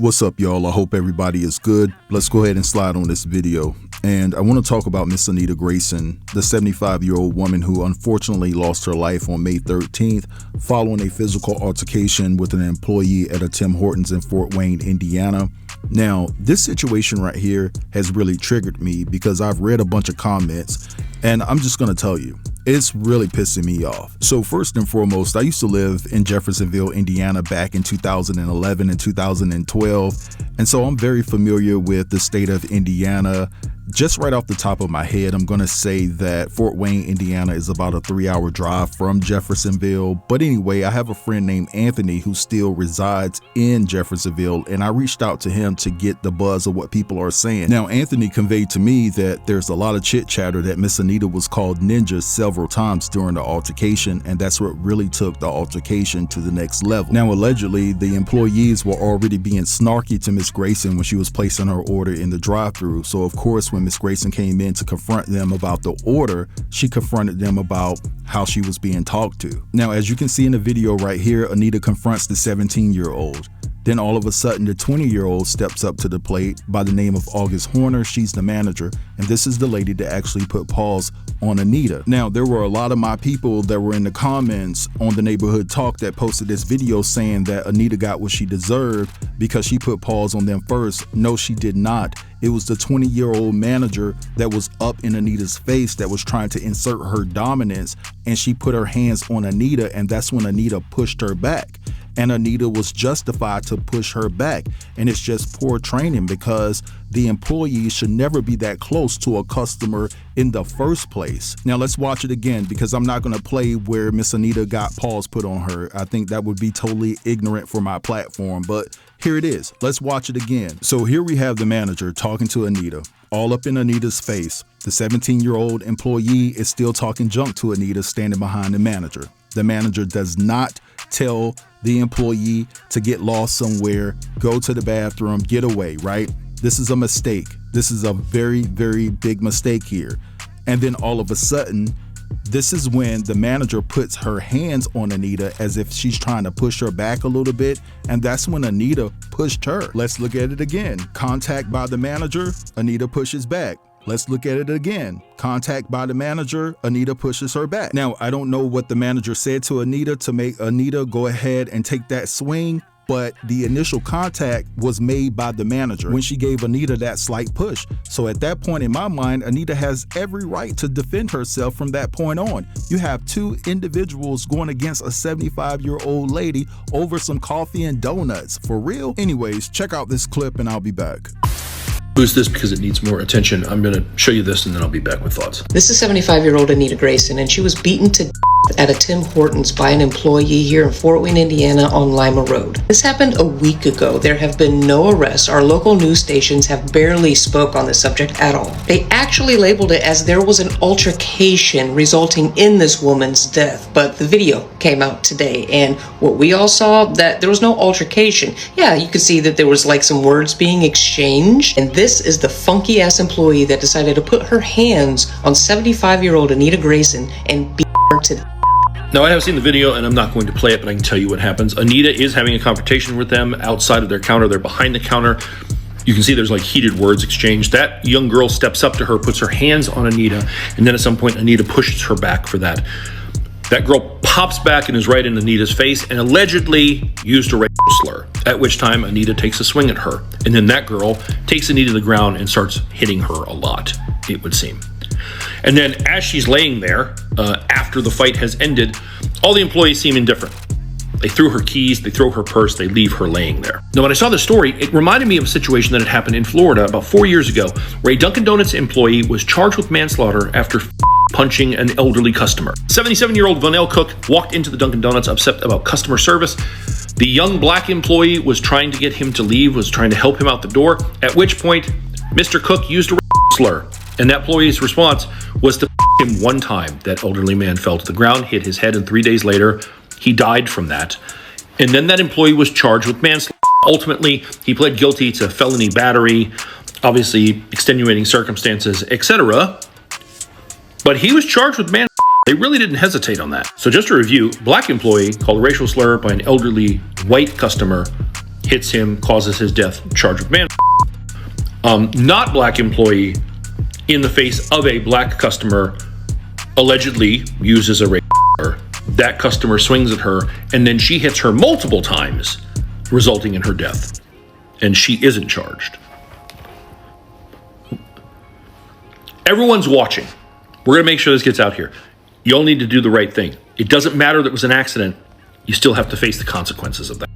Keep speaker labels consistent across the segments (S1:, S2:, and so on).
S1: What's up, y'all? I hope everybody is good. Let's go ahead and slide on this video. And I want to talk about Miss Anita Grayson, the 75-year-old woman who unfortunately lost her life on May 13th following a physical altercation with an employee at a Tim Hortons in Fort Wayne, Indiana. Now, this situation right here has really triggered me because I've read a bunch of comments, and I'm just going to tell you, it's really pissing me off. So first and foremost, I used to live in Jeffersonville, Indiana back in 2011 and 2012. And so I'm very familiar with the state of Indiana. Just right off the top of my head, I'm going to say that Fort Wayne, Indiana is about a 3-hour drive from Jeffersonville. But anyway, I have a friend named Anthony who still resides in Jeffersonville, and I reached out to him to get the buzz of what people are saying. Now, Anthony conveyed to me that there's a lot of chit chatter that Miss Anita was called ninja several times during the altercation, and that's what really took the altercation to the next level. Now, allegedly, the employees were already being snarky to Miss Grayson when she was placing her order in the drive-thru. So of course, when Miss Grayson came in to confront them about the order, she confronted them about how she was being talked to. Now, as you can see in the video right here, Anita confronts the 17-year-old. Then all of a sudden, the 20-year-old steps up to the plate by the name of August Horner. She's the manager, and this is the lady that actually put pause on Anita. Now, there were a lot of my people that were in the comments on the Neighborhood Talk that posted this video saying that Anita got what she deserved because she put pause on them first. No, she did not. It was the 20-year-old manager that was up in Anita's face that was trying to insert her dominance, and she put her hands on Anita, and that's when Anita pushed her back. And Anita was justified to push her back. And it's just poor training because the employees should never be that close to a customer in the first place. Now let's watch it again because I'm not going to play where Miss Anita got pause put on her. I think that would be totally ignorant for my platform, but here it is. Let's watch it again. So here we have the manager talking to Anita, all up in Anita's face. The 17-year-old employee is still talking junk to Anita standing behind the manager. The manager does not tell the employee to get lost somewhere, go to the bathroom, get away, right? This is a mistake. This is a very, very big mistake here. And then all of a sudden, this is when the manager puts her hands on Anita as if she's trying to push her back a little bit. And that's when Anita pushed her. Let's look at it again. Contact by the manager, Anita pushes back. Let's look at it again. Contact by the manager, Anita pushes her back. Now, I don't know what the manager said to Anita to make Anita go ahead and take that swing, but the initial contact was made by the manager when she gave Anita that slight push. So at that point in my mind, Anita has every right to defend herself from that point on. You have two individuals going against a 75-year-old lady over some coffee and donuts. For real? Anyways, check out this clip and I'll be back.
S2: Boost this because it needs more attention. I'm going to show you this and then I'll be back with thoughts.
S3: This is 75-year-old Anita Grayson, and she was beaten to at a Tim Hortons by an employee here in Fort Wayne, Indiana on Lima Road. This happened a week ago. There have been no arrests. Our local news stations have barely spoke on this subject at all. They actually labeled it as there was an altercation resulting in this woman's death, but the video came out today, and what we all saw, that there was no altercation. Yeah, you could see that there was like some words being exchanged, and this is the funky ass employee that decided to put her hands on 75-year-old Anita Grayson and beat her to
S2: Now, I have seen the video and I'm not going to play it, but I can tell you what happens. Anita is having a confrontation with them outside of their counter. They're behind the counter. You can see there's like heated words exchanged. That young girl steps up to her, puts her hands on Anita, and then at some point, Anita pushes her back for that. That girl pops back and is right in Anita's face and allegedly used a racial slur, at which time Anita takes a swing at her. And then that girl takes Anita to the ground and starts hitting her a lot, it would seem. And then as she's laying there, after the fight has ended, all the employees seem indifferent. They threw her keys, they throw her purse, they leave her laying there. Now, when I saw the story, it reminded me of a situation that had happened in Florida about 4 years ago, where a Dunkin' Donuts employee was charged with manslaughter after punching an elderly customer. 77-year-old Vonell Cook walked into the Dunkin' Donuts upset about customer service. The young black employee was trying to get him to leave, was trying to help him out the door, at which point Mr. Cook used a slur. And that employee's response was to him one time. That elderly man fell to the ground, hit his head, and 3 days later, he died from that. And then that employee was charged with manslaughter. Ultimately, he pled guilty to felony battery, obviously extenuating circumstances, etc. But he was charged with manslaughter. They really didn't hesitate on that. So just to review, black employee called a racial slur by an elderly white customer, hits him, causes his death, charged with not black employee in the face of a black customer allegedly uses a rape. That customer swings at her, and then she hits her multiple times, resulting in her death. And she isn't charged. Everyone's watching. We're going to make sure this gets out here. You all need to do the right thing. It doesn't matter that it was an accident. You still have to face the consequences of that.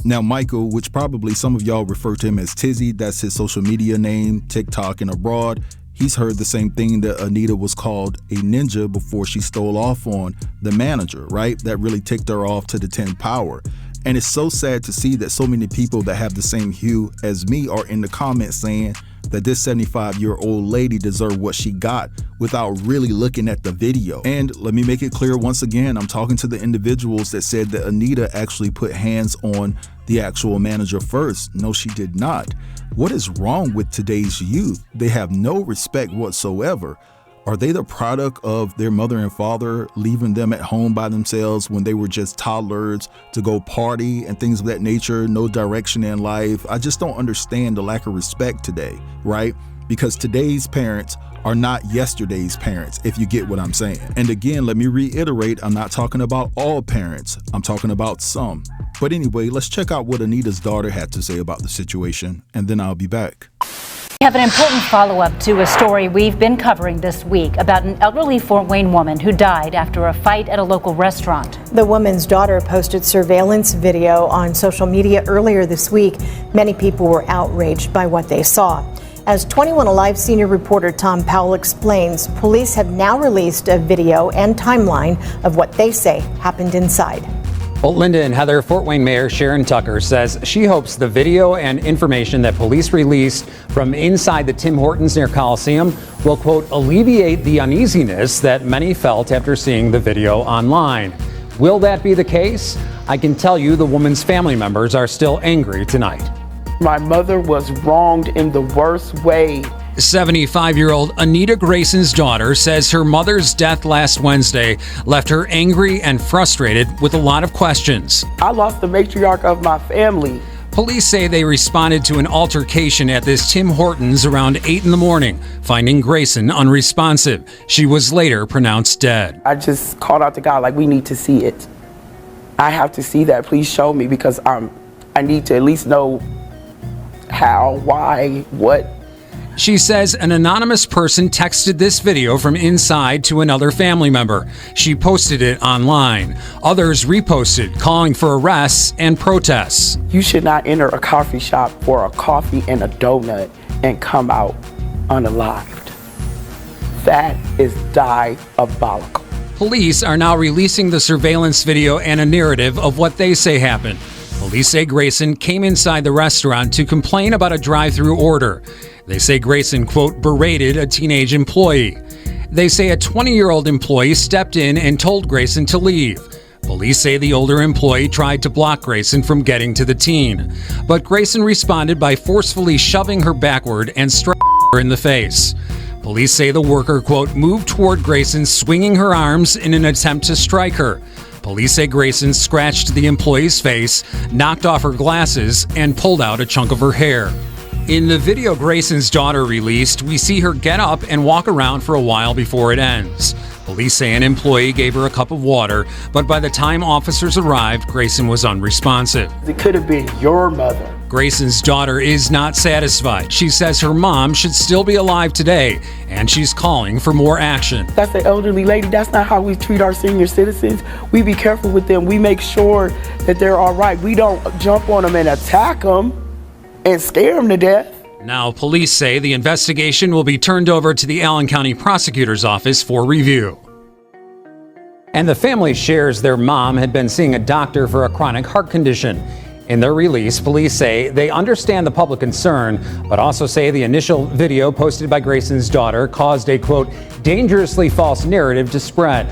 S1: Now, Michael, which probably some of y'all refer to him as Tizzy, that's his social media name, TikTok and abroad, he's heard the same thing that Anita was called a ninja before she stole off on the manager, right? That really ticked her off to the 10th power. And it's so sad to see that so many people that have the same hue as me are in the comments saying that this 75-year-old lady deserved what she got without really looking at the video. And let me make it clear once again, I'm talking to the individuals that said that Anita actually put hands on the actual manager first. No, she did not. What is wrong with today's youth? They have no respect whatsoever. Are they the product of their mother and father leaving them at home by themselves when they were just toddlers to go party and things of that nature, no direction in life? I just don't understand the lack of respect today, right? Because today's parents are not yesterday's parents, if you get what I'm saying. And again, let me reiterate, I'm not talking about all parents, I'm talking about some. But anyway, let's check out what Anita's daughter had to say about the situation, and then I'll be back.
S4: We have an important follow-up to a story we've been covering this week about an elderly Fort Wayne woman who died after a fight at a local restaurant.
S5: The woman's daughter posted surveillance video on social media earlier this week. Many people were outraged by what they saw. As 21 Alive senior reporter Tom Powell explains, police have now released a video and timeline of what they say happened inside.
S6: Well, Linda and Heather, Fort Wayne Mayor Sharon Tucker says she hopes the video and information that police released from inside the Tim Hortons near Coliseum will, quote, alleviate the uneasiness that many felt after seeing the video online. Will that be the case? I can tell you the woman's family members are still angry tonight.
S7: My mother was wronged in the worst way.
S8: 75-year-old Anita Grayson's daughter says her mother's death last Wednesday left her angry and frustrated with a lot of questions.
S7: I lost the matriarch of my family.
S8: Police say they responded to an altercation at this Tim Hortons around 8 in the morning, finding Grayson unresponsive. She was later pronounced dead.
S7: I just called out to God, like, we need to see it. I have to see that. Please show me, because I need to at least know how, why, what.
S8: She says an anonymous person texted this video from inside to another family member. She posted it online. Others reposted, calling for arrests and protests.
S7: You should not enter a coffee shop for a coffee and a donut and come out unalived. That is diabolical.
S8: Police are now releasing the surveillance video and a narrative of what they say happened. Police say Grayson came inside the restaurant to complain about a drive-through order. They say Grayson, quote, berated a teenage employee. They say a 20-year-old employee stepped in and told Grayson to leave. Police say the older employee tried to block Grayson from getting to the teen, but Grayson responded by forcefully shoving her backward and striking her in the face. Police say the worker, quote, moved toward Grayson, swinging her arms in an attempt to strike her. Police say Grayson scratched the employee's face, knocked off her glasses, and pulled out a chunk of her hair. In the video Grayson's daughter released, we see her get up and walk around for a while before it ends. Police say an employee gave her a cup of water, but by the time officers arrived, Grayson was unresponsive.
S7: It could have been your mother.
S8: Grayson's daughter is not satisfied. She says her mom should still be alive today, and she's calling for more action.
S7: That's the elderly lady. That's not how we treat our senior citizens. We be careful with them. We make sure that they're all right. We don't jump on them and attack them and scare them to death.
S8: Now, police say the investigation will be turned over to the Allen County Prosecutor's Office for review.
S6: And the family shares their mom had been seeing a doctor for a chronic heart condition. In their release, police say they understand the public concern, but also say the initial video posted by Grayson's daughter caused a, quote, dangerously false narrative to spread.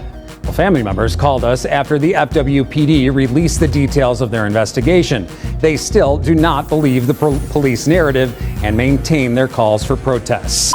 S6: Well, family members called us after the FWPD released the details of their investigation. They still do not believe the police narrative and maintain their calls for protests.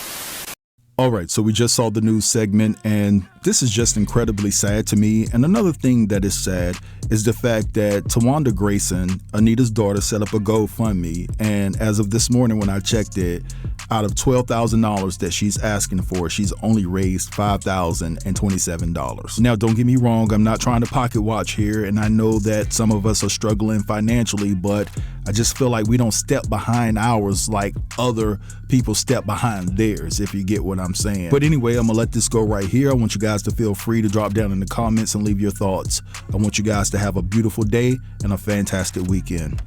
S1: All right, so we just saw the news segment, and this is just incredibly sad to me. And another thing that is sad is the fact that Tawanda Grayson, Anita's daughter, set up a GoFundMe, and as of this morning when I checked it, out of $12,000 that she's asking for, she's only raised $5,027. Now, don't get me wrong, I'm not trying to pocket watch here, and I know that some of us are struggling financially, but I just feel like we don't step behind ours like other people step behind theirs, if you get what I'm saying. But anyway, I'm gonna let this go right here. I want you guys to feel free to drop down in the comments and leave your thoughts. I want you guys to have a beautiful day and a fantastic weekend.